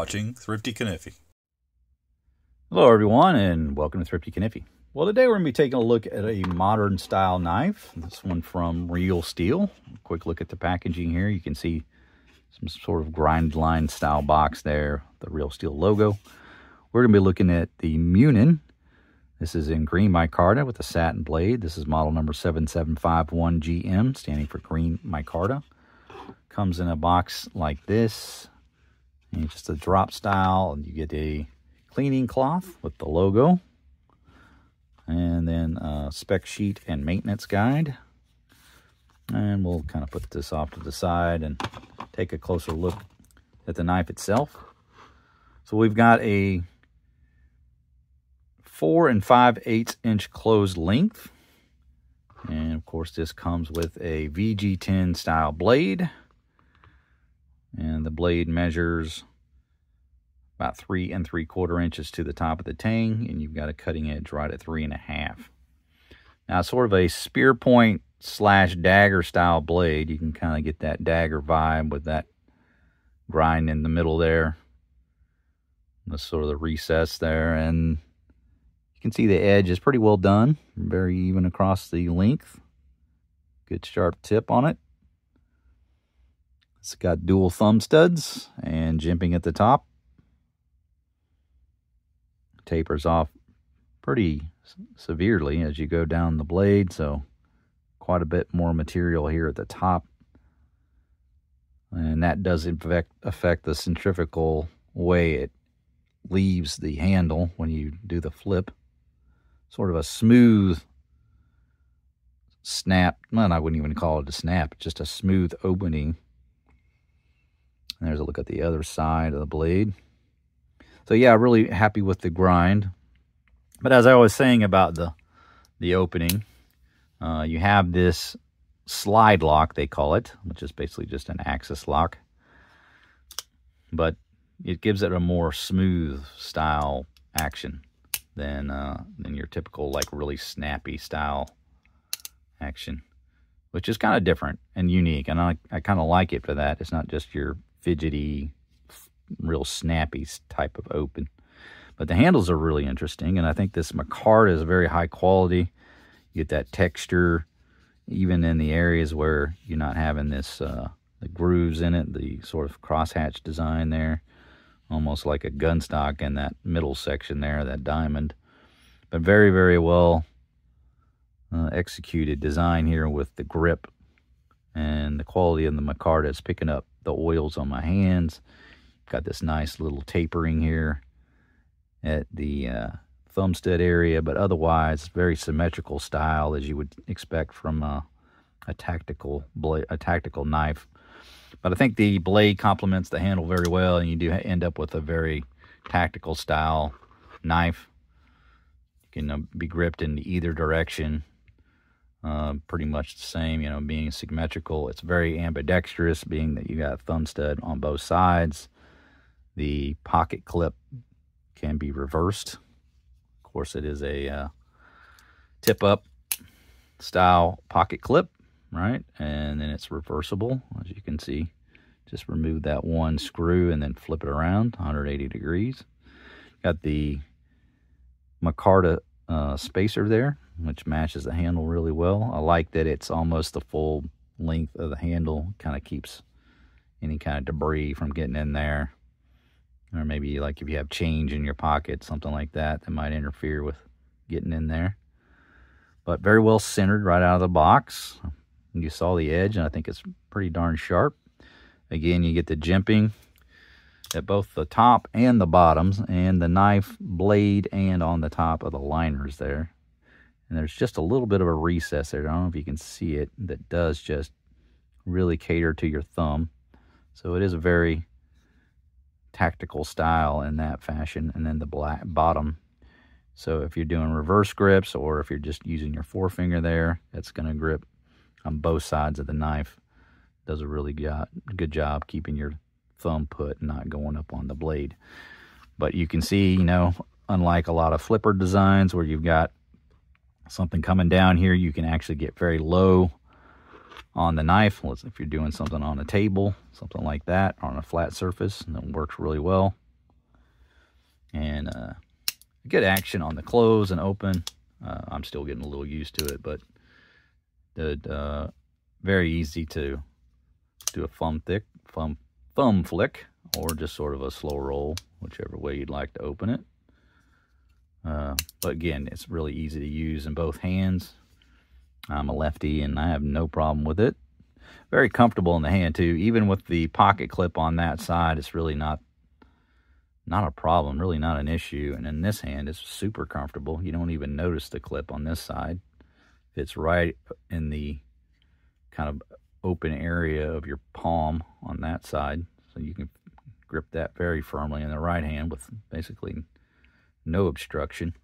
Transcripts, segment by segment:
watching Thrifty Kaniffy. Hello everyone and welcome to Thrifty Kaniffy. Well, today we're going to be taking a look at a modern style knife. This one from Real Steel. Quick look at the packaging here. You can see some sort of grind line style box there, the Real Steel logo. We're going to be looking at the Muninn. This is in green micarta with a satin blade. This is model number 7751GM, standing for green micarta. Comes in a box like this. And it's just a drop style, and you get a cleaning cloth with the logo. And then a spec sheet and maintenance guide. And we'll kind of put this off to the side and take a closer look at the knife itself. So we've got a 4 5/8 inch closed length. And of course this comes with a VG10 style blade. And the blade measures about 3 3/4 inches to the top of the tang, and you've got a cutting edge right at 3 1/2. Now, sort of a spearpoint / dagger style blade. You can kind of get that dagger vibe with that grind in the middle there. That's sort of the recess there, and you can see the edge is pretty well done, very even across the length. Good sharp tip on it. It's got dual thumb studs and jimping at the top. Tapers off pretty severely as you go down the blade, so quite a bit more material here at the top. And that does affect the centrifugal way it leaves the handle when you do the flip. Sort of a smooth snap. Well, I wouldn't even call it a snap, just a smooth opening. And there's a look at the other side of the blade. So yeah, really happy with the grind. But as I was saying about the opening, you have this slide lock, they call it, which is basically just an axis lock. But it gives it a more smooth style action than your typical, like, really snappy style action, which is kind of different and unique. And I kind of like it for that. It's not just your fidgety, real snappy type of open. But the handles are really interesting, and I think this micarta is very high quality. You get that texture even in the areas where you're not having this the grooves in it, the sort of crosshatch design there, almost like a gun stock in that middle section there, that diamond. But very, very well executed design here with the grip, and the quality of the micarta is picking up the oils on my hands. Got this nice little tapering here at the thumb stud area, but otherwise very symmetrical style as you would expect from a tactical knife. But I think the blade complements the handle very well, and you do end up with a very tactical style knife. You can be gripped in either direction. Pretty much the same, you know, being symmetrical. It's very ambidextrous, being that you got a thumb stud on both sides. The pocket clip can be reversed. Of course, it is a tip-up style pocket clip, right? And then it's reversible, as you can see. Just remove that one screw and then flip it around 180 degrees. Got the micarta spacer there, which matches the handle really well. I like that it's almost the full length of the handle. Kind of keeps any kind of debris from getting in there. Or maybe like if you have change in your pocket, something like that, that might interfere with getting in there. But very well centered right out of the box. You saw the edge, and I think it's pretty darn sharp. Again, you get the jimping at both the top and the bottoms, and the knife blade and on the top of the liners there. And there's just a little bit of a recess there. I don't know if you can see it. That does just really cater to your thumb. So it is a very tactical style in that fashion. And then the black bottom. So if you're doing reverse grips, or if you're just using your forefinger there, it's going to grip on both sides of the knife. Does a really good job keeping your thumb put and not going up on the blade. But you can see, you know, unlike a lot of flipper designs where you've got something coming down here, you can actually get very low on the knife. If you're doing something on a table, something like that, on a flat surface, and it works really well. And good action on the close and open. I'm still getting a little used to it, but very easy to do a thumb flick, or just sort of a slow roll, whichever way you'd like to open it. But again, it's really easy to use in both hands. I'm a lefty and I have no problem with it. Very comfortable in the hand too. Even with the pocket clip on that side, it's really not a problem, really not an issue. And in this hand, it's super comfortable. You don't even notice the clip on this side. It's right in the kind of open area of your palm on that side. So you can grip that very firmly in the right hand with basically no obstruction.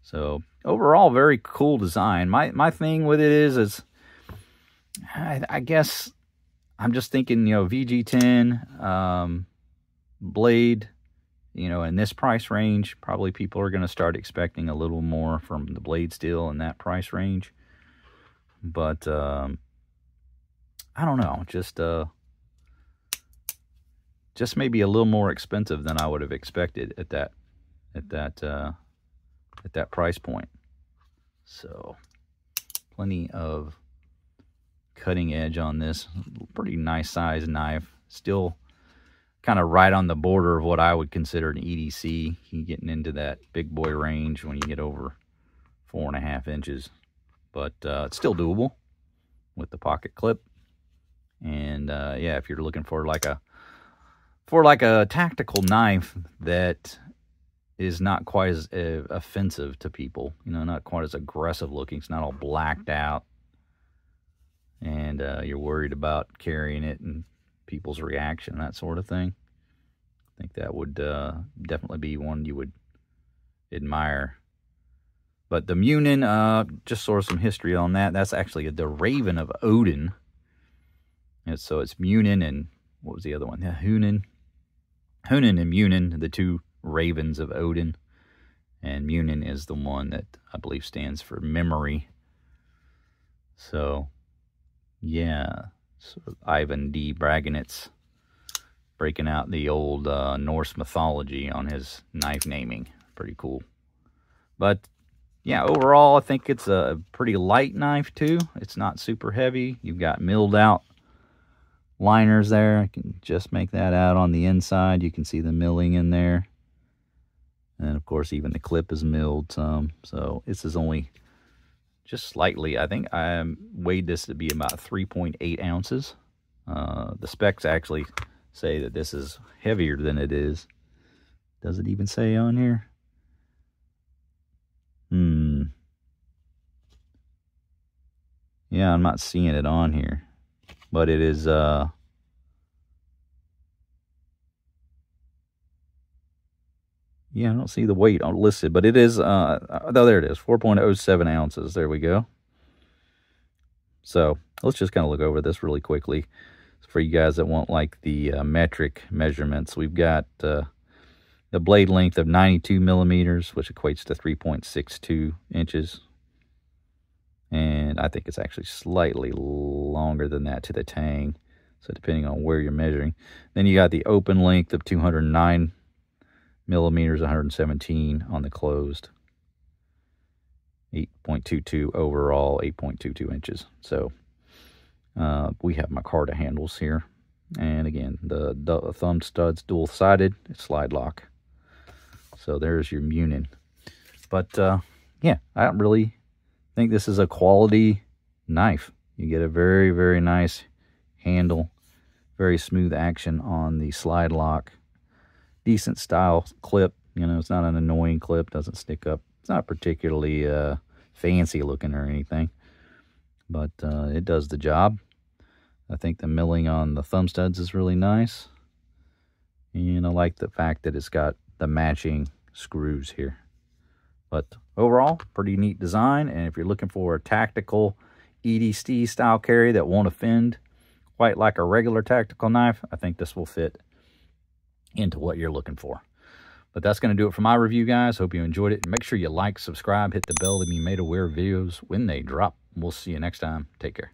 So overall, very cool design. My thing with it is I guess I'm just thinking, you know, VG10 blade, you know, in this price range, probably people are going to start expecting a little more from the blade steel in that price range. But I don't know, just maybe a little more expensive than I would have expected at that price point. So plenty of cutting edge on this. Pretty nice size knife. Still kind of right on the border of what I would consider an EDC. You're getting into that big boy range when you get over 4.5 inches. But it's still doable with the pocket clip. And yeah, if you're looking for like a tactical knife that is not quite as offensive to people, you know, not quite as aggressive looking. It's not all blacked out, and you're worried about carrying it and people's reaction, that sort of thing. I think that would definitely be one you would admire. But the Muninn, just sort of some history on that. That's actually the Raven of Odin. And so it's Muninn and what was the other one? Yeah, Hunin and Muninn, the two ravens of Odin. And Muninn is the one that I believe stands for memory. So, yeah. So Ivan D. Braganitz breaking out the old Norse mythology on his knife naming. Pretty cool. But, yeah, overall, I think it's a pretty light knife, too. It's not super heavy. You've got milled out liners there. I can just make that out on the inside. You can see the milling in there. And, of course, even the clip is milled some. So this is only just slightly. I think I weighed this to be about 3.8 ounces. The specs actually say that this is heavier than it is. Does it even say on here? Yeah, I'm not seeing it on here. But it is, yeah, I don't see the weight listed, but it is, oh, there it is, 4.07 ounces. There we go. So let's just kind of look over this really quickly. For you guys that want like the metric measurements, we've got the blade length of 92 millimeters, which equates to 3.62 inches. And I think it's actually slightly longer than that to the tang. So depending on where you're measuring. Then you got the open length of 209 millimeters, 117 on the closed. 8.22 overall, 8.22 inches. So we have micarta handles here. And again, the thumb stud's dual-sided. It's slide lock. So there's your Muninn. But yeah, I don't really think this is a quality knife. You get a very, very nice handle, very smooth action on the slide lock, decent style clip. You know, it's not an annoying clip, doesn't stick up. It's not particularly fancy looking or anything, but it does the job. I think the milling on the thumb studs is really nice, and I like the fact that it's got the matching screws here. But overall, pretty neat design. And if you're looking for a tactical EDC style carry that won't offend quite like a regular tactical knife, I think this will fit into what you're looking for. But that's going to do it for my review, guys. Hope you enjoyed it. Make sure you like, subscribe, hit the bell to be made aware of videos when they drop. We'll see you next time. Take care.